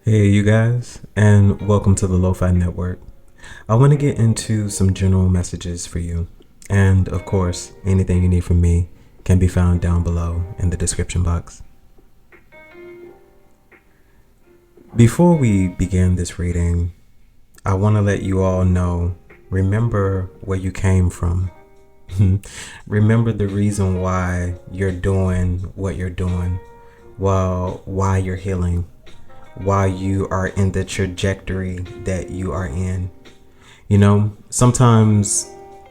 Hey, you guys, and welcome to the Lofi Network. I want to get into some general messages for you. And of course, anything you need from me can be found down below in the description box. Before we begin this reading, I want to let you all know, remember where you came from. Remember the reason why you're doing what you're doing, why you're healing, why you are in the trajectory that you are in. You know, sometimes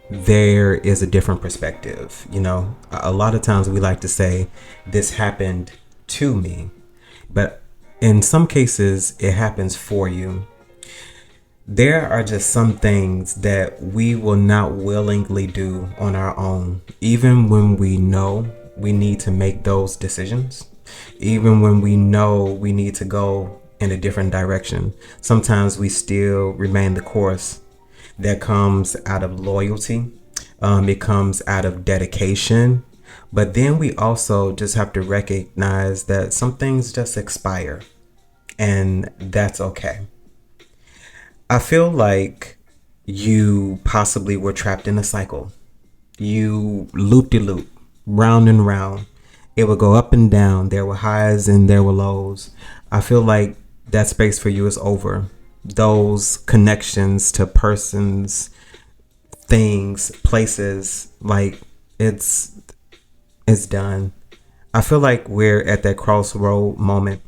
there is a different perspective. You know, a lot of times we like to say, this happened to me, but in some cases it happens for you. There are just some things that we will not willingly do on our own, even when we know we need to make those decisions, even when we know we need to go in a different direction. Sometimes we still remain the course. That comes out of loyalty. It comes out of dedication. But then we also just have to recognize that some things just expire, and that's okay. I feel like you possibly were trapped in a cycle. You loop-de-loop, round and round. It would go up and down. There were highs and there were lows. I feel like that space for you is over. Those connections to persons, things, places, like it's done. I feel like we're at that crossroad moment.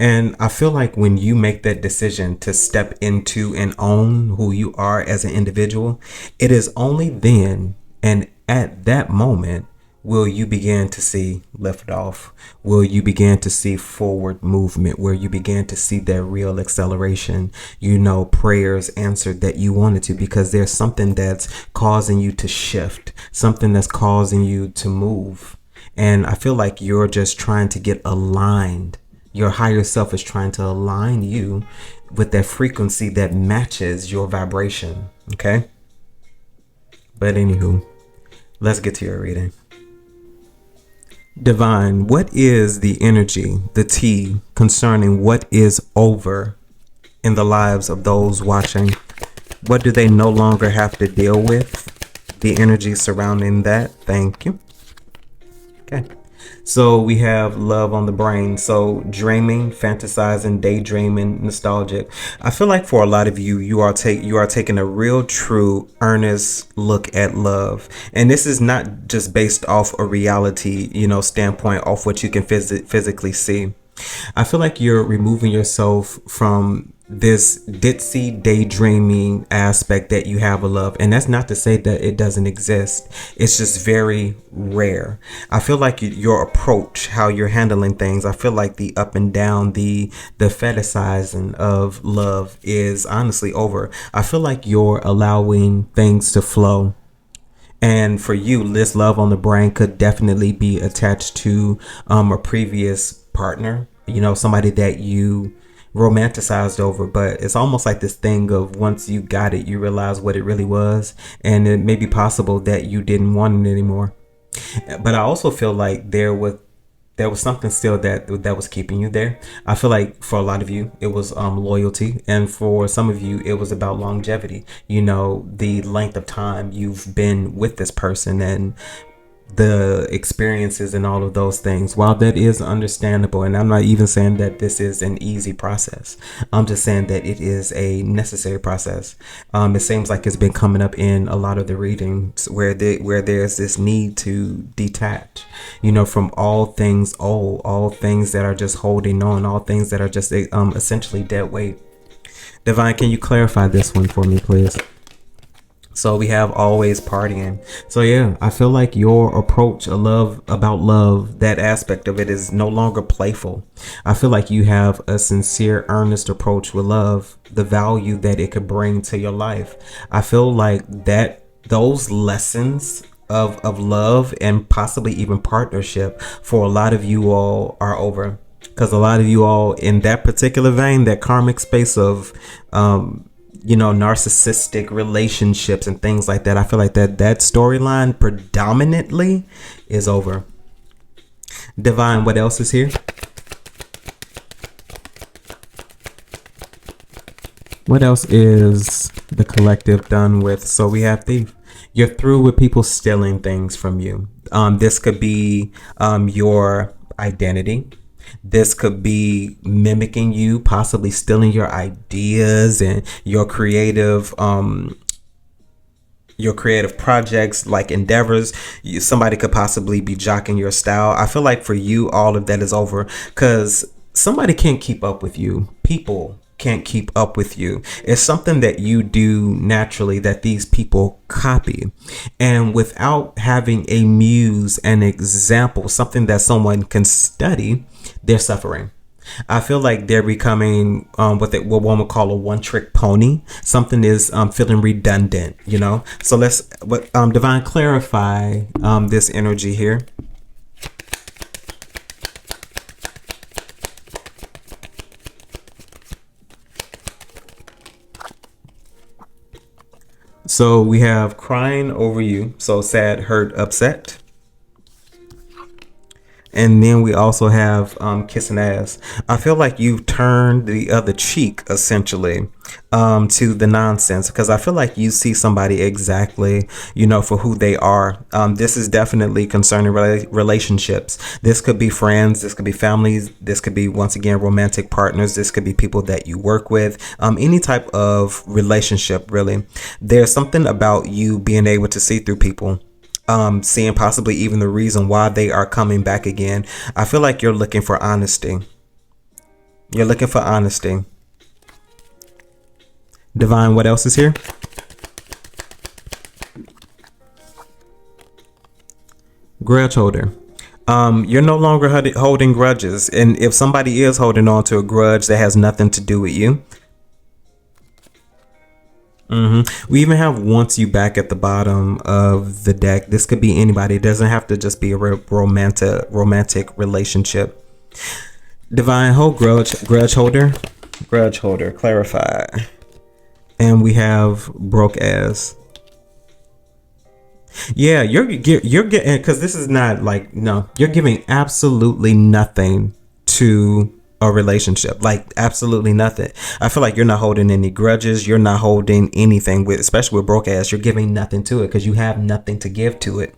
And I feel like when you make that decision to step into and own who you are as an individual, it is only then and at that moment will you begin to see liftoff, will you begin to see forward movement, where you begin to see that real acceleration, prayers answered that you wanted to, because there's something that's causing you to shift, something that's causing you to move. And I feel like you're just trying to get aligned. Your higher self is trying to align you with that frequency that matches your vibration. Okay. But anywho, let's get to your reading. Divine, what is the energy, the tea concerning what is over in the lives of those watching? What do they no longer have to deal with? The energy surrounding that. Thank you. Okay. So we have love on the brain. So dreaming, fantasizing, daydreaming, nostalgic. I feel like for a lot of you, you are taking a real, true, earnest look at love. And this is not just based off a reality, standpoint, off what you can physically see. I feel like you're removing yourself from this ditzy daydreaming aspect that you have of love. And that's not to say that it doesn't exist. It's just very rare. I feel like your approach, how you're handling things, I feel like the up and down, the fetishizing of love is honestly over. I feel like you're allowing things to flow. And for you, this love on the brain could definitely be attached to a previous partner, somebody that you romanticized over. But it's almost like this thing of once you got it, you realize what it really was. And it may be possible that you didn't want it anymore. But I also feel like there was something still that was keeping you there. I feel like for a lot of you, it was loyalty. And for some of you, it was about longevity. The length of time you've been with this person and the experiences and all of those things. While that is understandable, and I'm not even saying that this is an easy process, I'm just saying that it is a necessary process. It seems like it's been coming up in a lot of the readings where there's this need to detach, from all things old, all things that are just holding on, all things that are just essentially dead weight. Divine, can you clarify this one for me, please? So we have always partying. So yeah, I feel like your approach about love, that aspect of it is no longer playful. I feel like you have a sincere, earnest approach with love, the value that it could bring to your life. I feel like that those lessons of love and possibly even partnership for a lot of you all are over. Because a lot of you all in that particular vein, that karmic space of narcissistic relationships and things like that, I feel like that storyline predominantly is over. Divine, what else is here? What else is the collective done with? So we have thief. You're through with people stealing things from you. This could be your identity. This could be mimicking you, possibly stealing your ideas and your creative projects, like endeavors. Somebody could possibly be jocking your style. I feel like for you, all of that is over because somebody can't keep up with you. People can't keep up with you. It's something that you do naturally that these people copy. And without having a muse, an example, something that someone can study, they're suffering. I feel like they're becoming what one would call a one-trick pony. Something is feeling redundant, you know. So let's Divine clarify this energy here. So we have crying over you, so sad, hurt, upset. And then we also have kissing ass. I feel like you've turned the other cheek, essentially, to the nonsense, because I feel like you see somebody exactly, you know, for who they are. This is definitely concerning relationships. This could be friends. This could be families. This could be, once again, romantic partners. This could be people that you work with. Any type of relationship, really. There's something about you being able to see through people. Seeing possibly even the reason why they are coming back again. I feel like you're looking for honesty. You're looking for honesty. Divine, what else is here? Grudge holder. You're no longer holding grudges. And if somebody is holding on to a grudge that has nothing to do with you, we even have wants you back at the bottom of the deck. This could be anybody. It doesn't have to just be a romantic relationship. Divine, hold grudge holder, clarify. And we have broke ass. Yeah, you're getting, because this is not like, no, you're giving absolutely nothing to a relationship, like absolutely nothing. I feel like you're not holding any grudges. You're not holding anything with, especially with broke ass. You're giving nothing to it because you have nothing to give to it.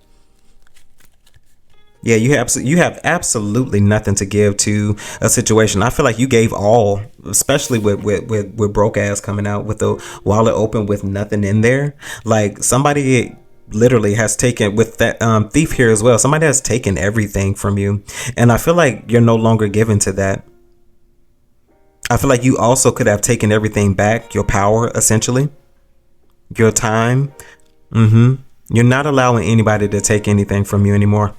Yeah, you have absolutely nothing to give to a situation. I feel like you gave all, especially with broke ass coming out with the wallet open with nothing in there. Like somebody literally has taken, with that thief here as well, somebody has taken everything from you, and I feel like you're no longer given to that. I feel like you also could have taken everything back, your power, essentially, your time. You're not allowing anybody to take anything from you anymore.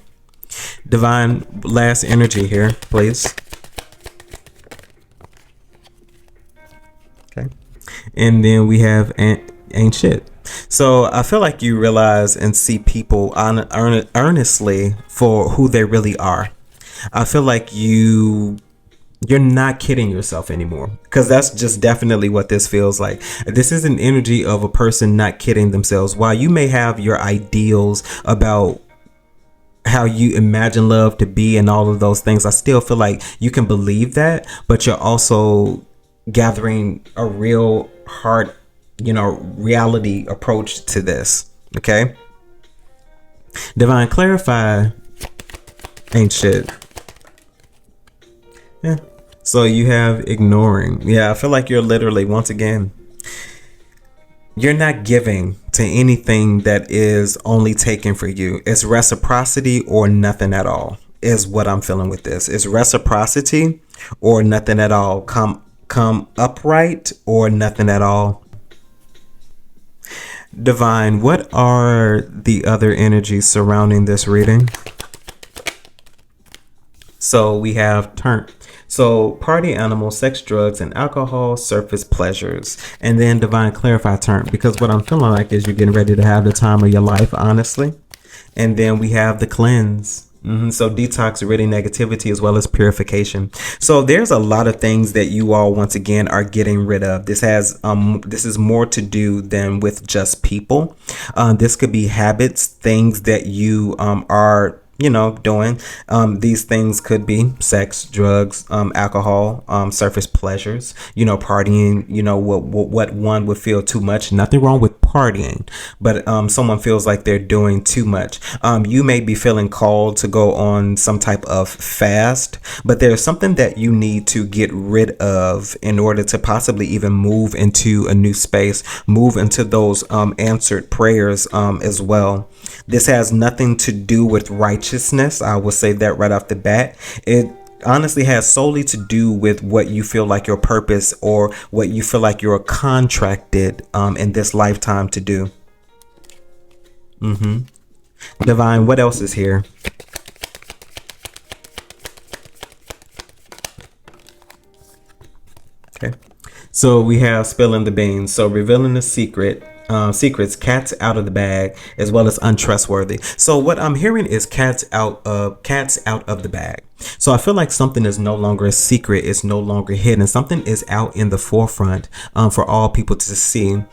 Divine, last energy here, please. Okay. And then we have ain't shit. So I feel like you realize and see people earnestly for who they really are. I feel like you're not kidding yourself anymore, because that's just definitely what this feels like. This is an energy of a person not kidding themselves. While you may have your ideals about how you imagine love to be and all of those things, I still feel like you can believe that, but you're also gathering a real hard, reality approach to this. Okay. Divine, clarify ain't shit. Yeah. So you have ignoring. Yeah, I feel like you're literally, once again, you're not giving to anything that is only taken for you. It's reciprocity or nothing at all is what I'm feeling with this. It's reciprocity or nothing at all. Come upright or nothing at all. Divine, what are the other energies surrounding this reading? So we have turn. So party animal, sex, drugs, and alcohol, surface pleasures. And then divine, clarify turn, because what I'm feeling like is you're getting ready to have the time of your life, honestly. And then we have the cleanse. So detox, ridding negativity, as well as purification. So there's a lot of things that you all, once again, are getting rid of. This is more to do than with just people. This could be habits, things that you are doing. These things could be sex, drugs, alcohol, surface pleasures, partying, what one would feel too much. Nothing wrong with partying, but someone feels like they're doing too much. You may be feeling called to go on some type of fast, but there's something that you need to get rid of in order to possibly even move into a new space, move into those answered prayers as well. This has nothing to do with righteousness. I will say that right off the bat. It honestly has solely to do with what you feel like your purpose or what you feel like you're contracted in this lifetime to do. Divine, what else is here? Okay. So we have spilling the beans. So revealing the secrets, cats out of the bag, as well as untrustworthy. So what I'm hearing is cats out of the bag. So I feel like something is no longer a secret, it's no longer hidden. Something is out in the forefront for all people to see.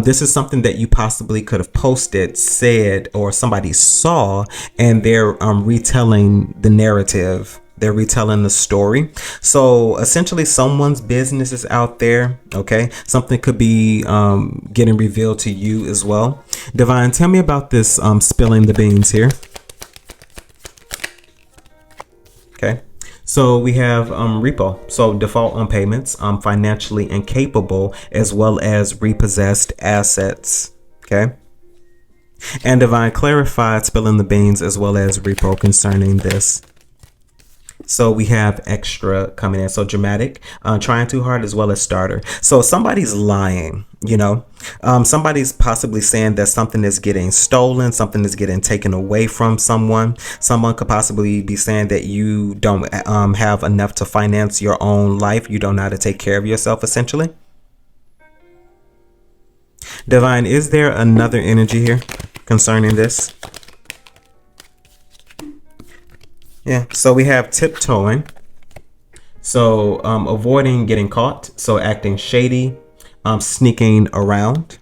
This is something that you possibly could have posted, said, or somebody saw, and they're retelling the narrative. They're retelling the story. So essentially someone's business is out there. Okay. Something could be getting revealed to you as well. Divine, tell me about this spilling the beans here. Okay. So we have repo. So default on payments, financially incapable, as well as repossessed assets. Okay. And Divine clarified spilling the beans as well as repo concerning this. So we have extra coming in. So dramatic, trying too hard, as well as starter. So somebody's lying, somebody's possibly saying that something is getting stolen, something is getting taken away from someone. Someone could possibly be saying that you don't have enough to finance your own life. You don't know how to take care of yourself, essentially. Divine, is there another energy here concerning this? Yeah, so we have tiptoeing. So avoiding getting caught. So acting shady, sneaking around,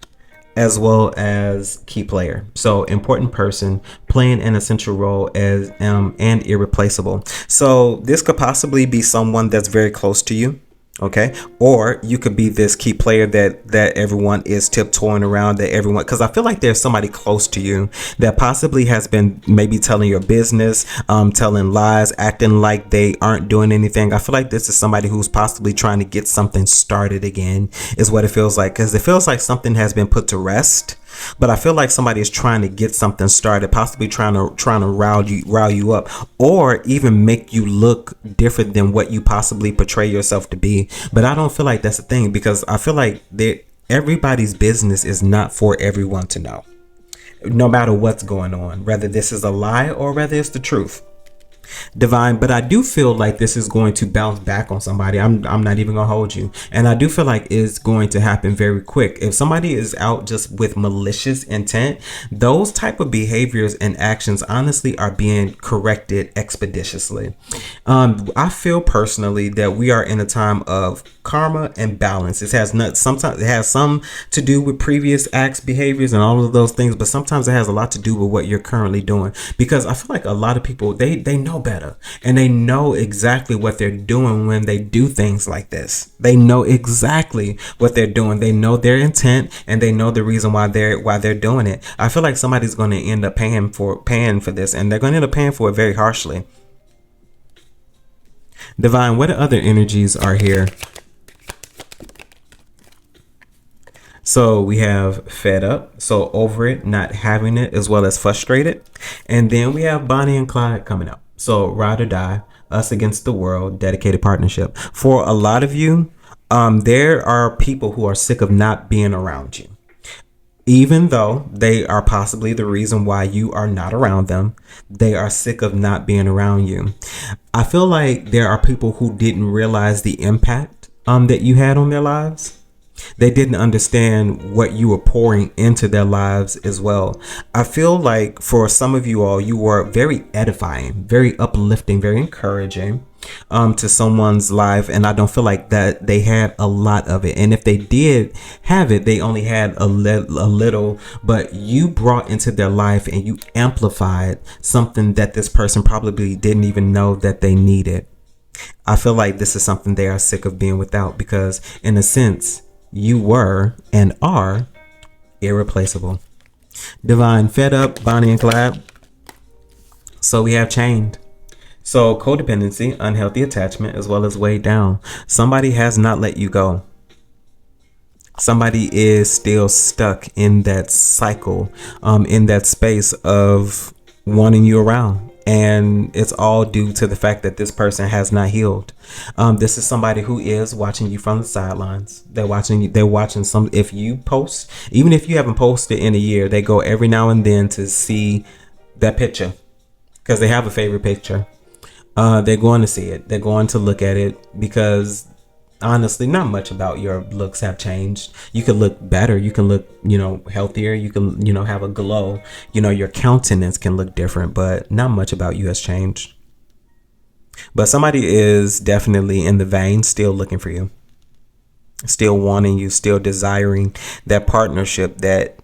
as well as key player. So important person, playing an essential role as and irreplaceable. So this could possibly be someone that's very close to you. Okay, or you could be this key player that everyone is tiptoeing around, that everyone, because I feel like there's somebody close to you that possibly has been maybe telling your business, telling lies, acting like they aren't doing anything. I feel like this is somebody who's possibly trying to get something started again, is what it feels like, because it feels like something has been put to rest. But I feel like somebody is trying to get something started, possibly trying to rile you up, or even make you look different than what you possibly portray yourself to be. But I don't feel like that's a thing, because I feel like everybody's business is not for everyone to know, no matter what's going on, whether this is a lie or whether it's the truth. Divine, but I do feel like this is going to bounce back on somebody. I'm not even gonna hold you, and I do feel like it's going to happen very quick. If somebody is out just with malicious intent, those type of behaviors and actions honestly are being corrected expeditiously. I feel personally that we are in a time of karma and balance. It has not, sometimes it has some to do with previous acts, behaviors, and all of those things, but sometimes it has a lot to do with what you're currently doing, because I feel like a lot of people, they know better, and they know exactly what they're doing when they do things like this. They know exactly what they're doing. They know their intent, and they know the reason why they're doing it. I feel like somebody's going to end up paying for this, and they're going to end up paying for it very harshly. Divine, what other energies are here? So we have fed up, so over it, not having it, as well as frustrated. And then we have Bonnie and Clyde coming up. So ride or die, us against the world, dedicated partnership. For a lot of you, there are people who are sick of not being around you. Even though they are possibly the reason why you are not around them, they are sick of not being around you. I feel like there are people who didn't realize the impact that you had on their lives. They didn't understand what you were pouring into their lives as well. I feel like for some of you all, you were very edifying, very uplifting, very encouraging to someone's life. And I don't feel like that they had a lot of it. And if they did have it, they only had a little, but you brought into their life and you amplified something that this person probably didn't even know that they needed. I feel like this is something they are sick of being without, because in a sense, you were and are irreplaceable. Divine, fed up, Bonnie and Clyde. So we have chained. So codependency, unhealthy attachment, as well as weighed down. Somebody has not let you go. Somebody is still stuck in that cycle, in that space of wanting you around. And it's all due to the fact that this person has not healed. This is somebody who is watching you from the sidelines. They're watching you. They're watching some. If you post, even if you haven't posted in a year, they go every now and then to see that picture because they have a favorite picture. They're going to see it. They're going to look at it because honestly, not much about your looks have changed. You can look better. You can look, healthier. You can, have a glow. Your countenance can look different, but not much about you has changed. But somebody is definitely in the vein, still looking for you, still wanting you, still desiring that partnership that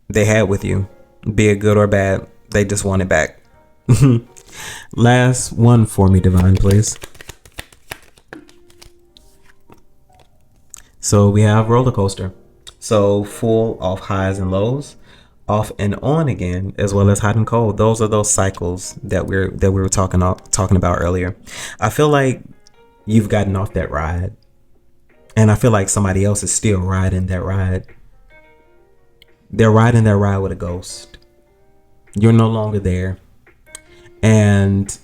they had with you, be it good or bad. They just want it back. Last one for me, Divine, please. So we have roller coaster. So full of highs and lows, off and on again, as well as hot and cold. Those are those cycles that we were talking about earlier. I feel like you've gotten off that ride, and I feel like somebody else is still riding that ride. They're riding that ride with a ghost. You're no longer there. And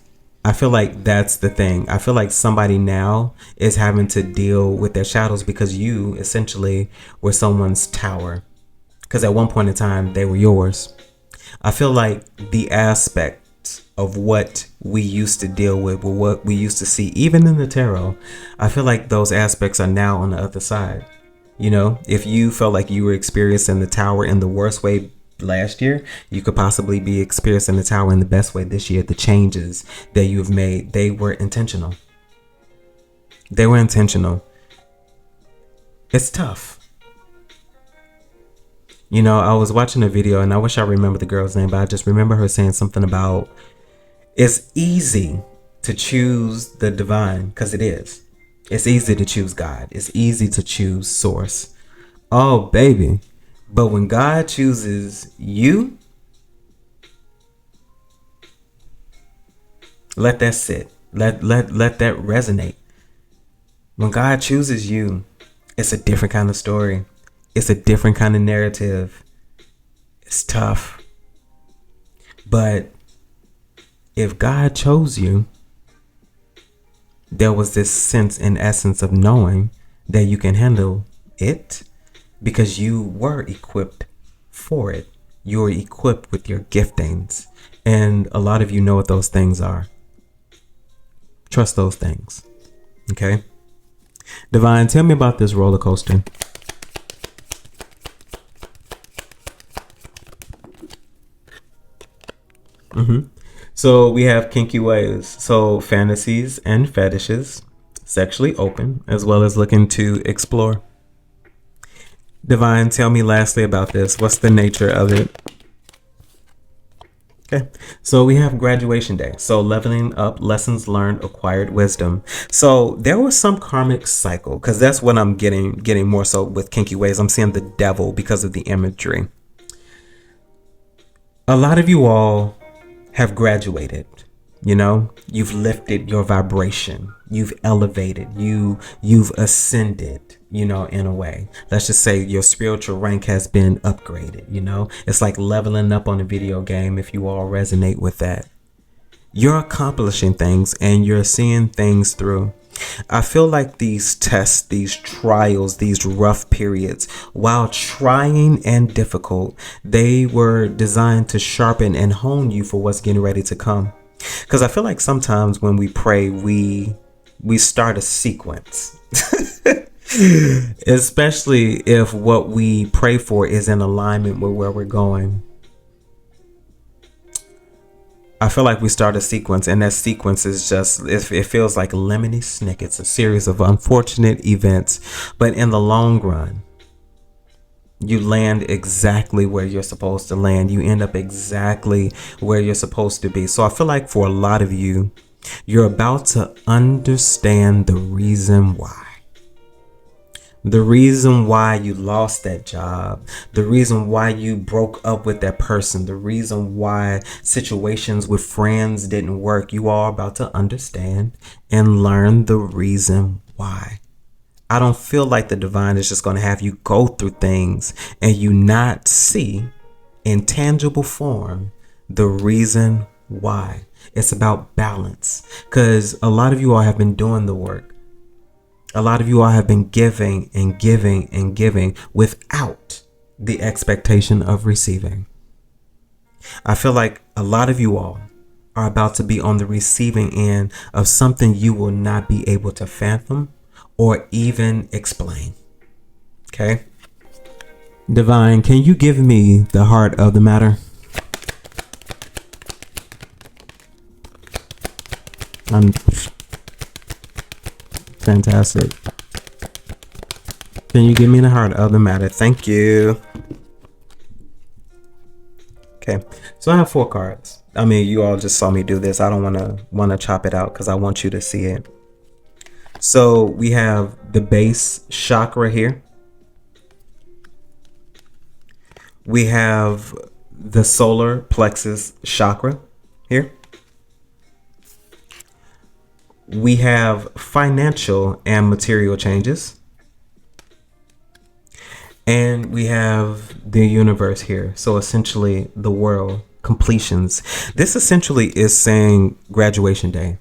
I feel like that's the thing. I feel like somebody now is having to deal with their shadows because you essentially were someone's tower. Because at one point in time, they were yours. I feel like the aspect of what we used to deal with, or what we used to see, even in the tarot, I feel like those aspects are now on the other side. If you felt like you were experiencing the tower in the worst way last year, you could possibly be experiencing the tower in the best way this year. The changes that you have made, they were intentional. It's tough. I was watching a video, and I wish I remember the girl's name, but I just remember her saying something about it's easy to choose the divine, because it is. It's easy to choose God. It's easy to choose source. Oh, baby. But when God chooses you, let that sit. Let that resonate. When God chooses you, it's a different kind of story. It's a different kind of narrative. It's tough. But if God chose you, there was this sense and essence of knowing that you can handle it. Because you were equipped for it. You were equipped with your giftings. And a lot of you know what those things are. Trust those things. Okay? Divine, tell me about this roller coaster. So we have Kinky Ways. So fantasies and fetishes, sexually open, as well as looking to explore. Divine, tell me lastly about this. What's the nature of it? Okay, so we have graduation day. So leveling up, lessons learned, acquired wisdom. So there was some karmic cycle, because that's what I'm getting more so with Kinky Ways. I'm seeing the devil because of the imagery. A lot of you all have graduated. You've lifted your vibration. You've elevated. You've ascended. In a way. Let's just say your spiritual rank has been upgraded. It's like leveling up on a video game, if you all resonate with that. You're accomplishing things and you're seeing things through. I feel like these tests, these trials, these rough periods, while trying and difficult, they were designed to sharpen and hone you for what's getting ready to come. Because I feel like sometimes when we pray, we start a sequence. Especially if what we pray for is in alignment with where we're going. I feel like we start a sequence, and that sequence is just, it feels like lemony snickets, a series of unfortunate events. But in the long run, you land exactly where you're supposed to land. You end up exactly where you're supposed to be. So I feel like for a lot of you, you're about to understand the reason why. The reason why you lost that job, the reason why you broke up with that person, the reason why situations with friends didn't work. You are about to understand and learn the reason why. I don't feel like the divine is just going to have you go through things and you not see in tangible form the reason why. It's about balance, because a lot of you all have been doing the work. A lot of you all have been giving and giving and giving without the expectation of receiving. I feel like a lot of you all are about to be on the receiving end of something you will not be able to fathom or even explain. Okay? Divine, can you give me the heart of the matter? Fantastic. Can you give me the heart of the matter? Thank you. Okay, so I have 4 cards. I mean, you all just saw me do this. I don't want to chop it out because I want you to see it. So we have the base chakra here. We have the solar plexus chakra here. We have financial and material changes. And we have the universe here. So essentially the world, completions. This essentially is saying graduation day.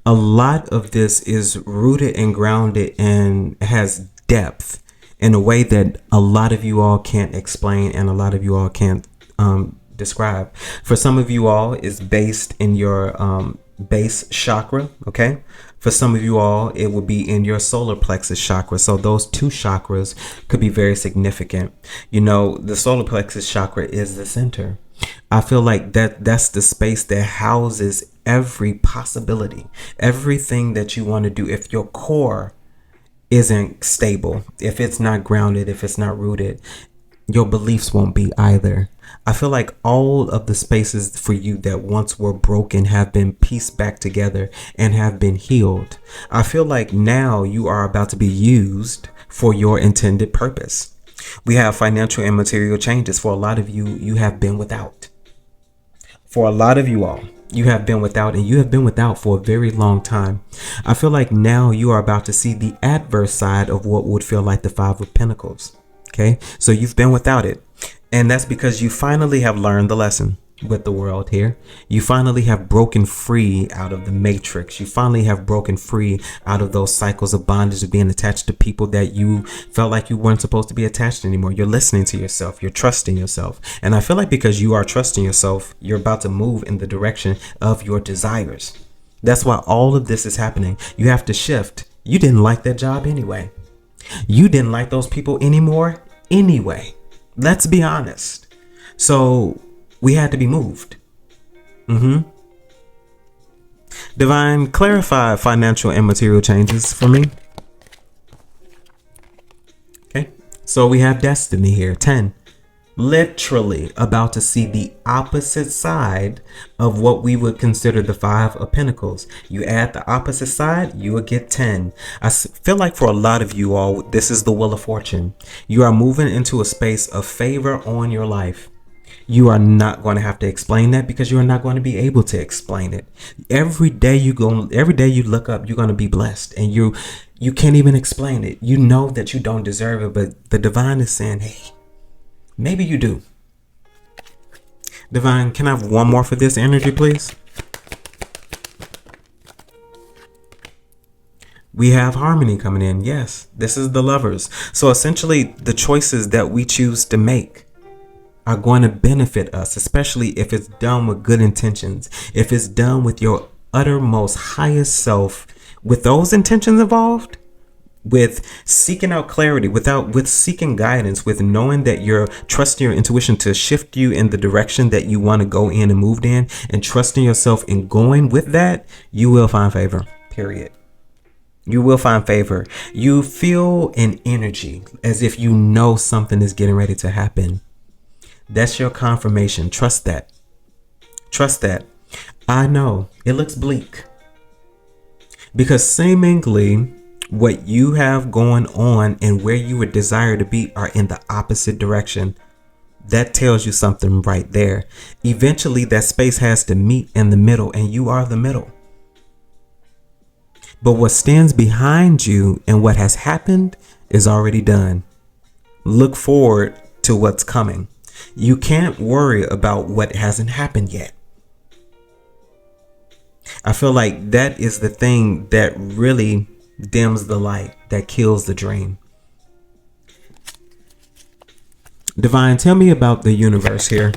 A lot of this is rooted and grounded and has depth in a way that a lot of you all can't explain and a lot of you all can't describe. For some of you all, it's based in your base chakra. Okay, for some of you all, it will be in your solar plexus chakra. So those 2 chakras could be very significant. You know, the solar plexus chakra is the center. I feel like that's the space that houses every possibility, everything that you want to do. If your core isn't stable, if it's not grounded, if it's not rooted, your beliefs won't be either. I feel like all of the spaces for you that once were broken have been pieced back together and have been healed. I feel like now you are about to be used for your intended purpose. We have financial and material changes. For a lot of you, you have been without. For a lot of you all, you have been without, and you have been without for a very long time. I feel like now you are about to see the adverse side of what would feel like the 5 of Pentacles. Okay, so you've been without it. And that's because you finally have learned the lesson with the world here. You finally have broken free out of the matrix. You finally have broken free out of those cycles of bondage of being attached to people that you felt like you weren't supposed to be attached anymore. You're listening to yourself. You're trusting yourself. And I feel like because you are trusting yourself, you're about to move in the direction of your desires. That's why all of this is happening. You have to shift. You didn't like that job anyway. You didn't like those people anymore anyway. Let's be honest. So we had to be moved. Divine, clarify financial and material changes for me. Okay. So we have destiny here. 10. Literally about to see the opposite side of what we would consider the 5 of Pentacles. You add the opposite side, you will get 10. I feel like for a lot of you all, this is the Wheel of Fortune. You are moving into a space of favor on your life. You are not going to have to explain that because you are not going to be able to explain it. Every day you look up, you're going to be blessed, and you can't even explain it. You know that you don't deserve it, but the divine is saying, hey, maybe you do. Divine, can I have one more for this energy, please? We have harmony coming in. Yes, this is the Lovers. So essentially, the choices that we choose to make are going to benefit us, especially if it's done with good intentions. If it's done with your uttermost highest self, with those intentions involved, with seeking out clarity, with seeking guidance, with knowing that you're trusting your intuition to shift you in the direction that you want to go in and moved in, and trusting yourself in going with that, you will find favor. Period. You will find favor. You feel an energy as if you know something is getting ready to happen. That's your confirmation. Trust that. Trust that. I know it looks bleak, because seemingly what you have going on and where you would desire to be are in the opposite direction. That tells you something right there. Eventually that space has to meet in the middle, and you are the middle. But what stands behind you and what has happened is already done. Look forward to what's coming. You can't worry about what hasn't happened yet. I feel like that is the thing that really dims the light, that kills the dream. Divine, tell me about the universe here.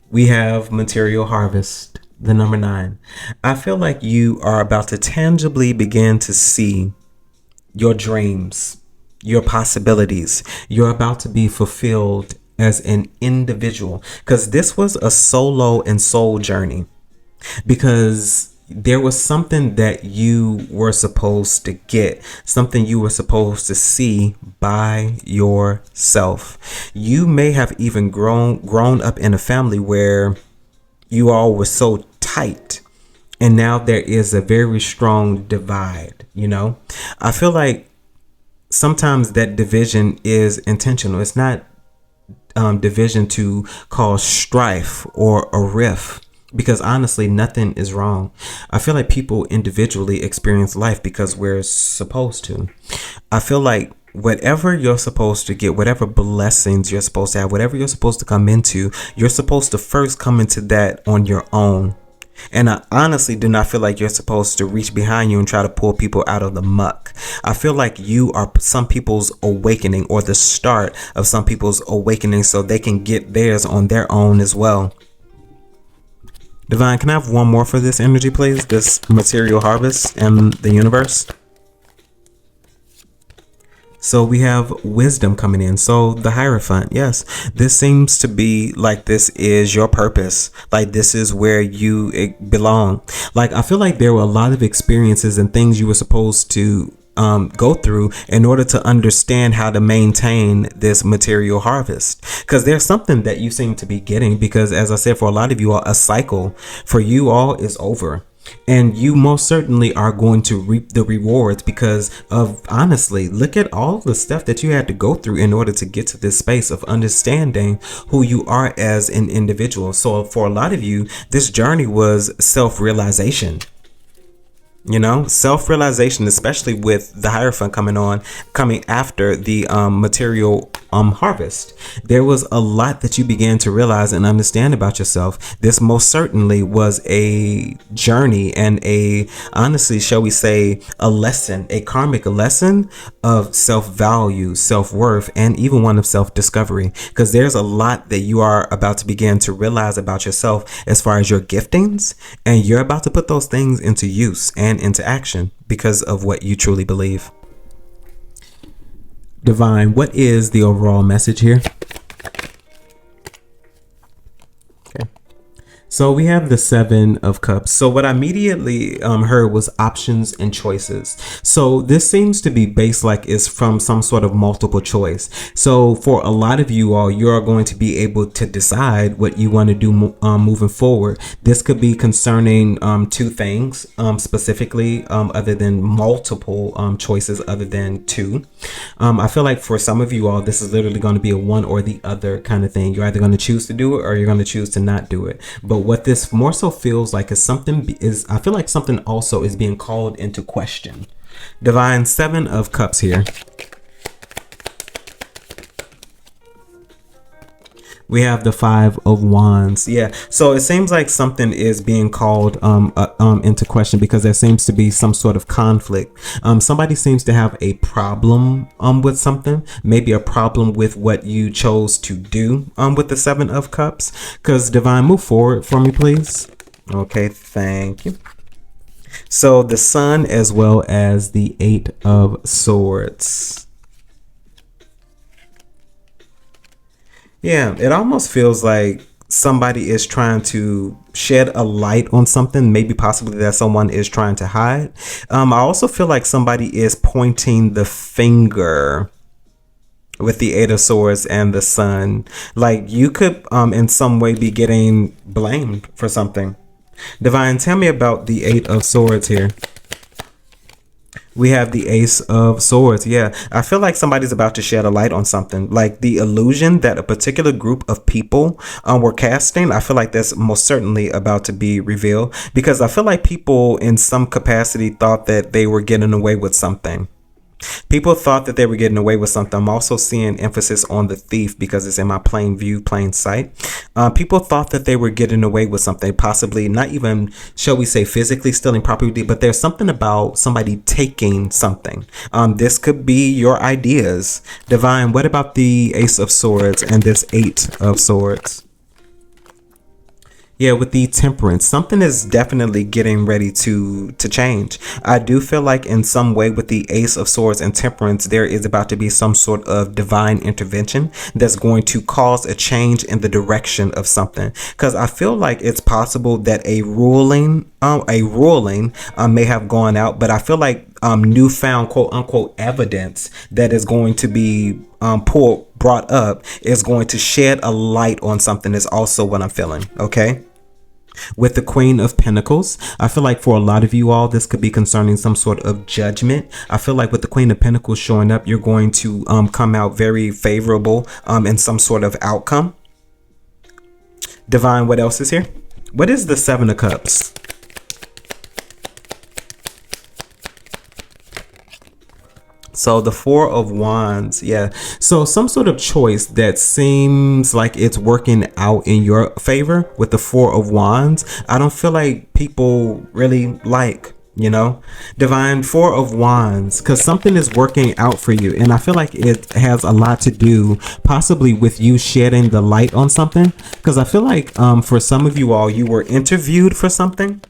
We have material harvest, the number 9. I feel like you are about to tangibly begin to see your dreams, your possibilities. You're about to be fulfilled as an individual, because this was a solo and soul journey. Because there was something that you were supposed to get, something you were supposed to see by yourself. You may have even grown up in a family where you all were so tight, and now there is a very strong divide. I feel like sometimes that division is intentional. It's not division to cause strife or a rift, because honestly, nothing is wrong. I feel like people individually experience life because we're supposed to. I feel like whatever you're supposed to get, whatever blessings you're supposed to have, whatever you're supposed to come into, you're supposed to first come into that on your own. And I honestly do not feel like you're supposed to reach behind you and try to pull people out of the muck. I feel like you are some people's awakening, or the start of some people's awakening, so they can get theirs on their own as well. Divine, can I have one more for this energy, please? This material harvest and the universe. So we have wisdom coming in. So the Hierophant, yes, this seems to be like this is your purpose. Like this is where you belong. Like I feel like there were a lot of experiences and things you were supposed to go through in order to understand how to maintain this material harvest, because there's something that you seem to be getting, because as I said, for a lot of you all, a cycle for you all is over. And you most certainly are going to reap the rewards, because of, honestly, look at all the stuff that you had to go through in order to get to this space of understanding who you are as an individual. So for a lot of you, this journey was self-realization. Self-realization, especially with the Hierophant coming after the material harvest. There was a lot that you began to realize and understand about yourself. This most certainly was a journey and honestly, shall we say, a lesson, a karmic lesson of self-value, self-worth, and even one of self-discovery, because there's a lot that you are about to begin to realize about yourself as far as your giftings, and you're about to put those things into use and into action because of what you truly believe. Divine, what is the overall message here? Okay. So we have the 7 of Cups. So what I immediately heard was options and choices. So this seems to be based like it's from some sort of multiple choice. So for a lot of you all, you're going to be able to decide what you want to do moving forward. This could be concerning 2 things specifically, other than multiple choices other than 2. I feel like for some of you all, this is literally going to be a one or the other kind of thing. You're either going to choose to do it or you're going to choose to not do it. But what this more so feels like is I feel like something also is being called into question. Divine, 7 of Cups here. We have the 5 of Wands. Yeah. So it seems like something is being called into question, because there seems to be some sort of conflict. Somebody seems to have a problem with something, maybe a problem with what you chose to do with the 7 of Cups. Because Divine, move forward for me, please. Okay, thank you. So the Sun as well as the Eight of Swords. Yeah, it almost feels like somebody is trying to shed a light on something, maybe possibly that someone is trying to hide. I also feel like somebody is pointing the finger with the Eight of Swords and the Sun. Like you could in some way be getting blamed for something. Divine, tell me about the Eight of Swords here. We have the Ace of Swords. Yeah, I feel like somebody's about to shed a light on something. Like the illusion that a particular group of people were casting, I feel like that's most certainly about to be revealed. Because I feel like people in some capacity thought that they were getting away with something. People thought that they were getting away with something. I'm also seeing emphasis on the thief because it's in my plain view, plain sight. People thought that they were getting away with something, possibly not even, shall we say, physically stealing property, but there's something about somebody taking something. This could be your ideas. Divine, what about the Ace of Swords and this Eight of Swords? Yeah, with the Temperance, something is definitely getting ready to change. I do feel like in some way with the Ace of Swords and Temperance, there is about to be some sort of divine intervention that's going to cause a change in the direction of something. Because I feel like it's possible that a ruling may have gone out, but I feel like newfound quote unquote evidence that is going to be brought up is going to shed a light on something is also what I'm feeling. Okay. With the Queen of Pentacles, I feel like for a lot of you all, this could be concerning some sort of judgment. I feel like with the Queen of Pentacles showing up, you're going to come out very favorable in some sort of outcome. Divine, what else is here? What is the Seven of Cups? So the Four of Wands, yeah. So some sort of choice that seems like it's working out in your favor with the Four of Wands. I don't feel like people really like, you know, Divine, Four of Wands, because something is working out for you. And I feel like it has a lot to do possibly with you shedding the light on something. Because I feel like for some of you all, you were interviewed for something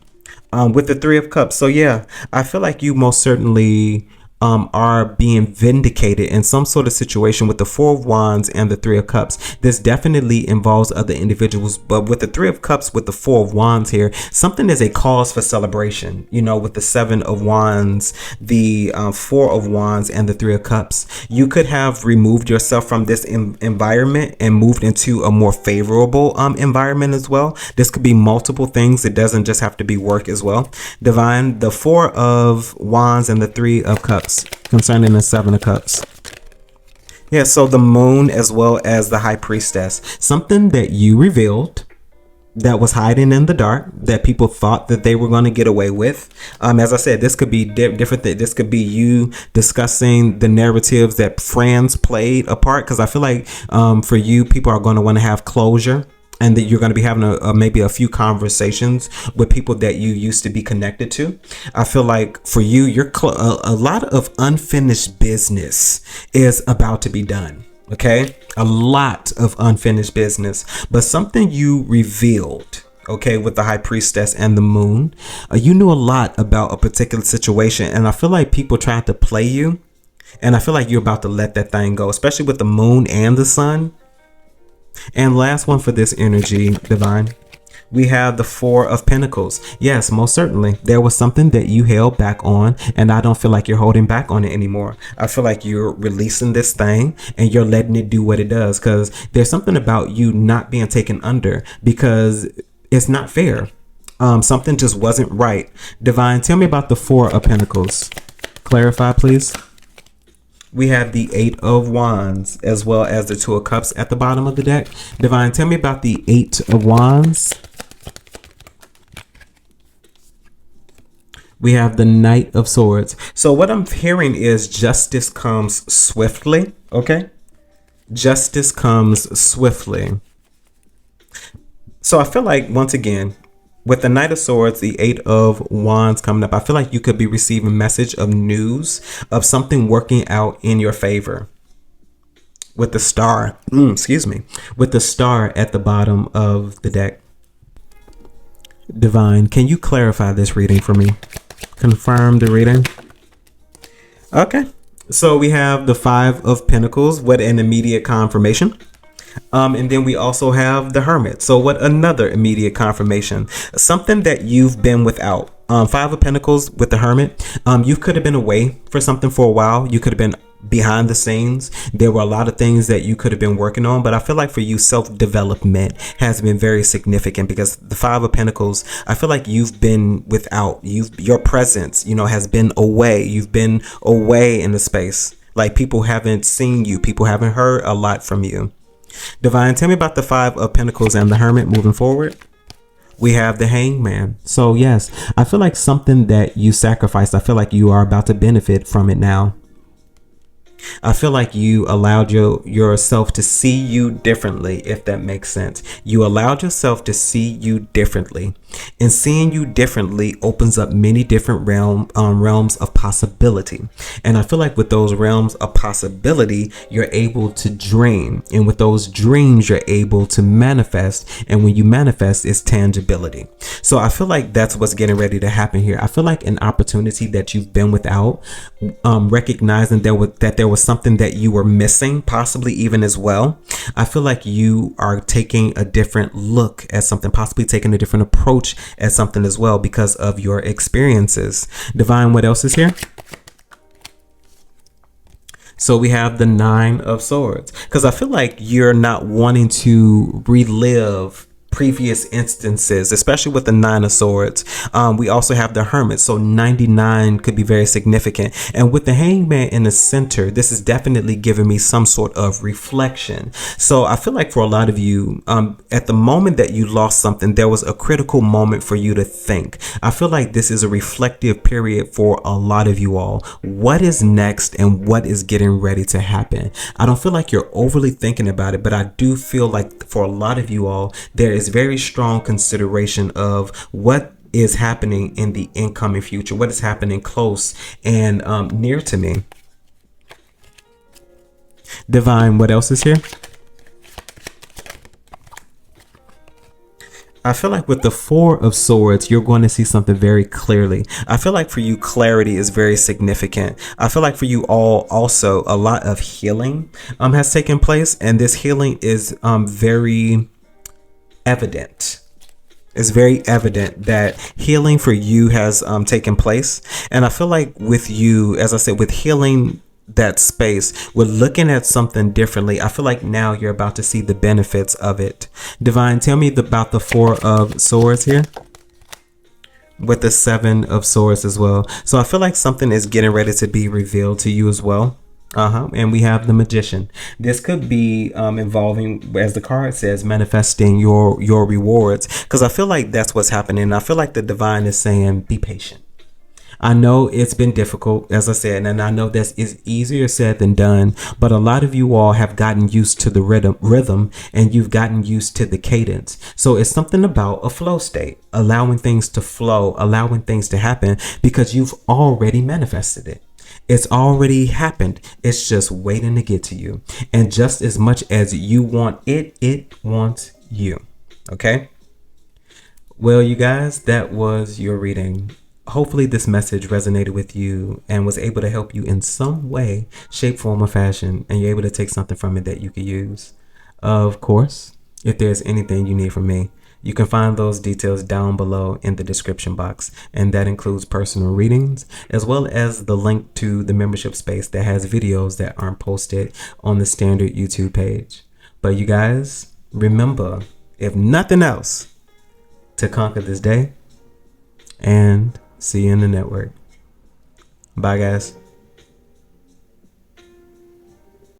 with the Three of Cups. So yeah, I feel like you most certainly are being vindicated in some sort of situation with the Four of Wands and the Three of Cups. This definitely involves other individuals, but with the Three of Cups, with the Four of Wands here, something is a cause for celebration. You know, with the Seven of Wands, the Four of Wands, and the Three of Cups, you could have removed yourself from this environment and moved into a more favorable environment as well. This could be multiple things. It doesn't just have to be work as well. Divine, the Four of Wands and the Three of Cups concerning the Seven of Cups. Yeah, so the Moon as well as the High Priestess, something that you revealed that was hiding in the dark that people thought that they were going to get away with. As I said, this could be different. This could be you discussing the narratives that friends played a part, because I feel like for you, people are going to want to have closure. And that you're going to be having maybe a few conversations with people that you used to be connected to. I feel like for you, a lot of unfinished business is about to be done. Okay, a lot of unfinished business, but something you revealed. Okay, with the High Priestess and the Moon, you knew a lot about a particular situation, and I feel like people tried to play you, and I feel like you're about to let that thing go, especially with the Moon and the Sun. And last one for this energy, Divine, we have the Four of Pentacles. Yes, most certainly. There was something that you held back on, and I don't feel like you're holding back on it anymore. I feel like you're releasing this thing and you're letting it do what it does, because there's something about you not being taken under because it's not fair. Something just wasn't right. Divine, tell me about the Four of Pentacles. Clarify, please. We have the Eight of Wands as well as the Two of Cups at the bottom of the deck. Divine, tell me about the Eight of Wands. We have the Knight of Swords. So what I'm hearing is justice comes swiftly. Okay. Justice comes swiftly. So I feel like, once again, with the Knight of Swords, the Eight of Wands coming up, I feel like you could be receiving a message of news of something working out in your favor. With the Star, with the Star at the bottom of the deck. Divine, can you clarify this reading for me? confirm the reading. Okay. So we have the Five of Pentacles with an immediate confirmation. And then we also have the Hermit. So what another immediate confirmation? Something that you've been without. Five of Pentacles with the Hermit. You could have been away for something for a while. You could have been behind the scenes. There were a lot of things that you could have been working on, but I feel like for you, self-development has been very significant, because the Five of Pentacles, I feel like you've been without. Your presence, has been away. You've been away in the space. Like, people haven't seen you. People haven't heard a lot from you. Divine, tell me about the Five of Pentacles and the Hermit moving forward. We have the Hangman. So yes, I feel like something that you sacrificed, I feel like you are about to benefit from it now. I feel like you allowed yourself to see you differently, if that makes sense. You allowed yourself to see you differently, and seeing you differently opens up many different realms of possibility. And I feel like with those realms of possibility, you're able to dream, and with those dreams, you're able to manifest. And when you manifest, it's tangibility. So I feel like that's what's getting ready to happen here. I feel like an opportunity that you've been without, recognizing that there was something that you were missing, possibly even as well. I feel like you are taking a different look at something, possibly taking a different approach at something as well, because of your experiences. Divine, what else is here? So we have the Nine of Swords, because I feel like you're not wanting to relive previous instances, especially with the Nine of Swords. We also have the Hermit, so 99 could be very significant. And with the Hangman in the center, this is definitely giving me some sort of reflection. So I feel like for a lot of you, at the moment that you lost something, there was a critical moment for you to think. I feel like this is a reflective period for a lot of you all. What is next and what is getting ready to happen? I don't feel like you're overly thinking about it, but I do feel like for a lot of you all, there is very strong consideration of what is happening in the incoming future, what is happening close and near to me. Divine, what else is here? I feel like with the Four of Swords, you're going to see something very clearly. I feel like for you, clarity is very significant. I feel like for you all also, a lot of healing has taken place, and this healing is very evident. It's very evident that healing for you has taken place. And I feel like with you, as I said, with healing that space, we're looking at something differently. I feel like now you're about to see the benefits of it. Divine, tell me about the Four of Swords here, with the Seven of Swords as well. So I feel like something is getting ready to be revealed to you as well. And we have the Magician. This could be involving, as the card says, manifesting your rewards, because I feel like that's what's happening. I feel like the Divine is saying, be patient. I know it's been difficult, as I said, and I know that is easier said than done, but a lot of you all have gotten used to the rhythm, and you've gotten used to the cadence. So it's something about a flow state, allowing things to flow, allowing things to happen, because you've already manifested it. It's already happened. It's just waiting to get to you. And just as much as you want it, it wants you. Okay? Well, you guys, that was your reading. Hopefully this message resonated with you and was able to help you in some way, shape, form, or fashion, and you're able to take something from it that you could use. Of course, if there's anything you need from me, you can find those details down below in the description box, and that includes personal readings, as well as the link to the membership space that has videos that aren't posted on the standard YouTube page. But you guys, remember, if nothing else, to conquer this day, and see you in the network. Bye, guys.